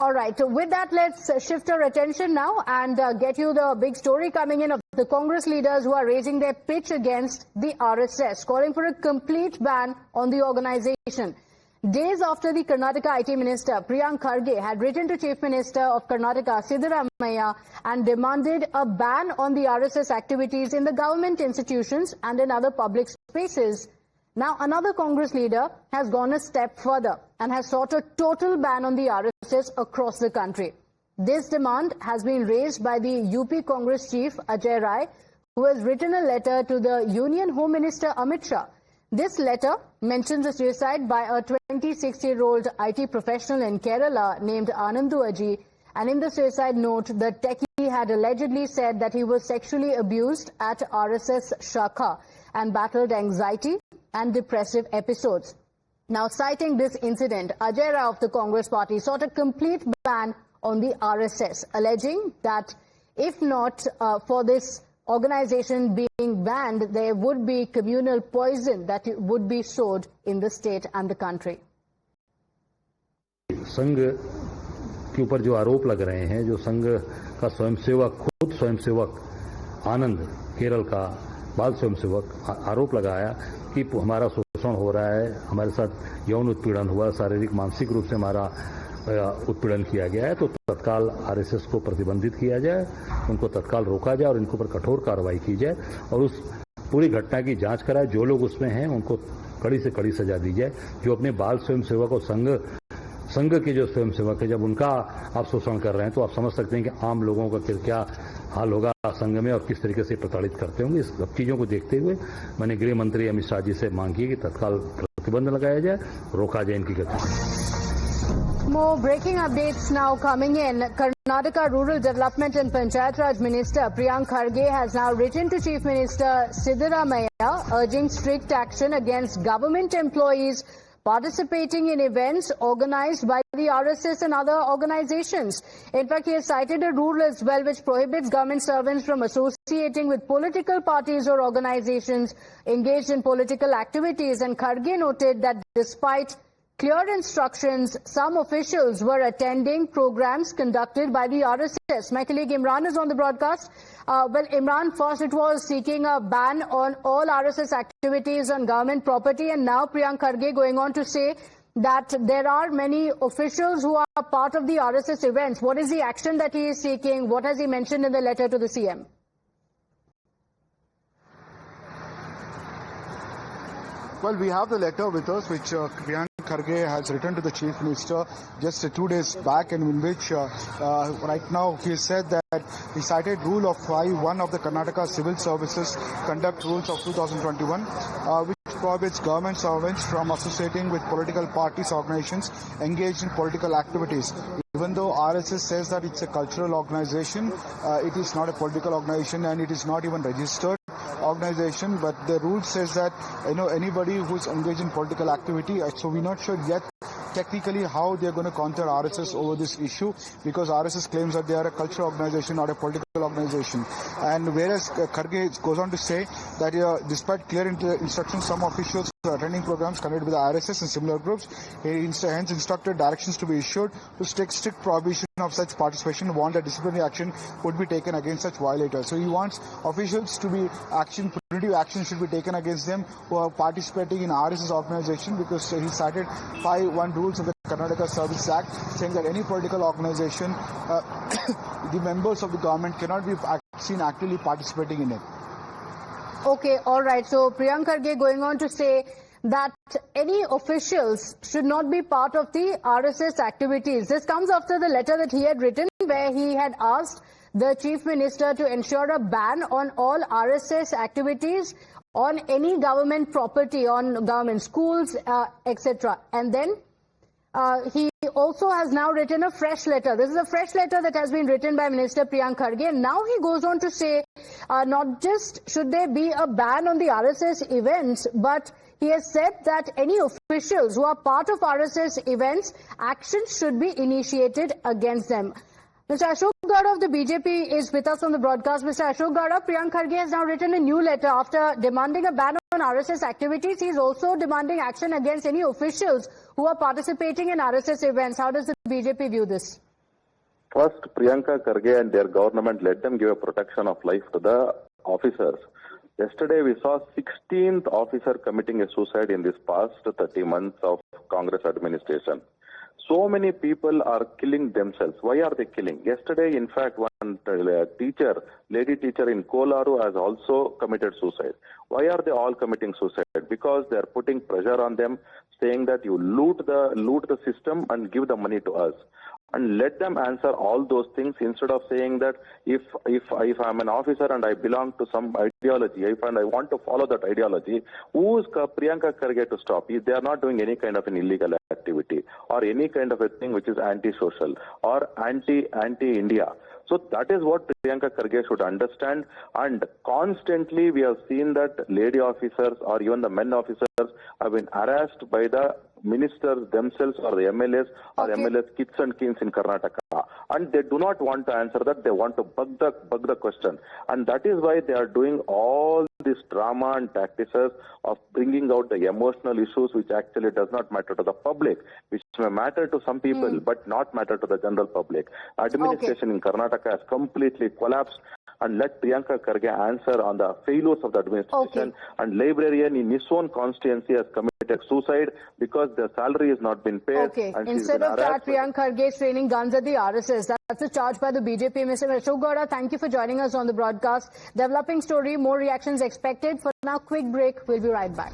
All right. So with that, let's shift our attention now and get you the big story coming in of the Congress leaders who are raising their pitch against the RSS, calling for a complete ban on the organization. Days after the Karnataka IT Minister Priyank Kharge had written to Chief Minister of Karnataka Siddaramaiah and demanded a ban on the RSS activities in the government institutions and in other public spaces, now another Congress leader has gone a step further and has sought a total ban on the RSS across the country. This demand has been raised by the UP Congress chief Ajay Rai, who has written a letter to the Union Home Minister Amit Shah. This letter mentions a suicide by a 26-year-old IT professional in Kerala named Anandu Aji, and in the suicide note, the techie had allegedly said that he was sexually abused at RSS Shakha and battled anxiety and depressive episodes. Now, citing this incident, Ajay Rai of the Congress party sought a complete ban on the RSS, alleging that if not for this organization being banned, there would be communal poison that would be sowed in the state and the country. संघ के ऊपर जो आरोप लग रहे हैं, जो संघ का खुद स्वयंसेवक आनंद केरल का बाल स्वयंसेवक आरोप लगाया कि हमारा शोषण हो रहा है, हमारे साथ यौन उत्पीड़न हुआ, शारीरिक मानसिक रूप से हमारा उत्पीड़न किया गया है, तो तत्काल आरएसएस को प्रतिबंधित किया जाए, उनको तत्काल रोका जाए और इनके ऊपर कठोर कार्रवाई की जाए और उस पूरी घटना की जांच कराए। जो लोग उसमें हैं उनको कड़ी से कड़ी सजा दी जाए। जो अपने बाल स्वयंसेवक और संघ के जो स्वयंसेवक है, जब उनका आप शोषण कर रहे हैं तो आप समझ सकते हैं कि आम लोगों का क्या हाल होगा संघ में और किस तरीके से प्रताड़ित करते होंगे। इस सब चीजों को देखते हुए मैंने गृह मंत्री अमित शाह जी से मांग की कि तत्काल प्रतिबंध लगाया जाए, रोका जाए इनकी गति। More breaking updates now coming in. Karnataka Rural Development and Panchayat Raj Minister Priyank Kharge has now written to Chief Minister Siddaramaiah urging strict action against government employees participating in events organized by the RSS and other organizations. In fact, he has cited a rule as well which prohibits government servants from associating with political parties or organizations engaged in political activities. And Kharge noted that despite clear instructions, some officials were attending programs conducted by the RSS. My colleague Imran is on the broadcast. Well, Imran, first it was seeking a ban on all RSS activities on government property, and now Priyank Kharge going on to say that there are many officials who are part of the RSS events. What is the action that he is seeking? What has he mentioned in the letter to the CM? Well, we have the letter with us, which Priyank Kharge has written to the Chief Minister just 2 days back, and in which right now he said that he cited Rule of 5(1) of the Karnataka Civil Services Conduct Rules of 2021, which prohibits government servants from associating with political parties, organizations engaged in political activities. Even though RSS says that it's a cultural organization, it is not a political organization and it is not even registered organization, but the rule says that anybody who's engaged in political activity, so we're not sure yet technically how they're going to counter RSS over this issue, because RSS claims that they are a cultural organization, not a political organization. And whereas Kharge goes on to say that despite clear instructions, some officials are attending programs conducted by the RSS and similar groups, he hence instructed directions to be issued to strict prohibition of such participation, warned that disciplinary action would be taken against such violators. So he wants officials to be punitive action should be taken against them who are participating in RSS organization, because he cited 5(1) rules of the Karnataka Service Act saying that any political organization, the members of the government cannot be seen actively participating in it. Okay, all right. So Priyank Kharge going on to say that any officials should not be part of the RSS activities. This comes after the letter that he had written where he had asked the Chief Minister to ensure a ban on all RSS activities on any government property, on government schools, etc. And then he also has now written a fresh letter. This is a fresh letter that has been written by Minister Priyank Kharge. And now he goes on to say not just should there be a ban on the RSS events, but he has said that any officials who are part of RSS events, actions should be initiated against them. Mr. Ashok Gowda of the BJP is with us on the broadcast. Mr. Ashok Gowda, Priyank Kharge has now written a new letter after demanding a ban on RSS activities. He is also demanding action against any officials who are participating in RSS events. How does the BJP view this? First, Priyanka Kharge and their government, let them give a protection of life to the officers. Yesterday, we saw 16th officer committing a suicide in this past 30 months of Congress administration. So many people are killing themselves. Why are they killing? Yesterday, in fact, one lady teacher in Kolaru has also committed suicide. Why are they all committing suicide? Because they are putting pressure on them, saying that you loot the system and give the money to us. And let them answer all those things instead of saying that if I'm an officer and I belong to some ideology, and I want to follow that ideology, who is Priyanka Kharge to stop? They are not doing any kind of an illegal activity or any kind of a thing which is anti-social or anti-India. So that is what Priyanka Kharge should understand. And constantly we have seen that lady officers or even the men officers have been harassed by the ministers themselves or the MLAs or MLAs kids and kings in Karnataka. And they do not want to answer that. They want to bug the question. And that is why they are doing all this drama and tactics of bringing out the emotional issues which actually does not matter to the public, which may matter to some people but not matter to the general public. Administration in Karnataka has completely collapsed. And let Priyanka Kharge answer on the failures of the administration. And librarian in his own constituency has committed suicide because their salary has not been paid. And instead of that, Priyanka Kharge is training guns at the RSS. That's a charge by the BJP. Mr. Ashok Gowda, thank you for joining us on the broadcast. Developing story, more reactions expected. For now, quick break. We'll be right back.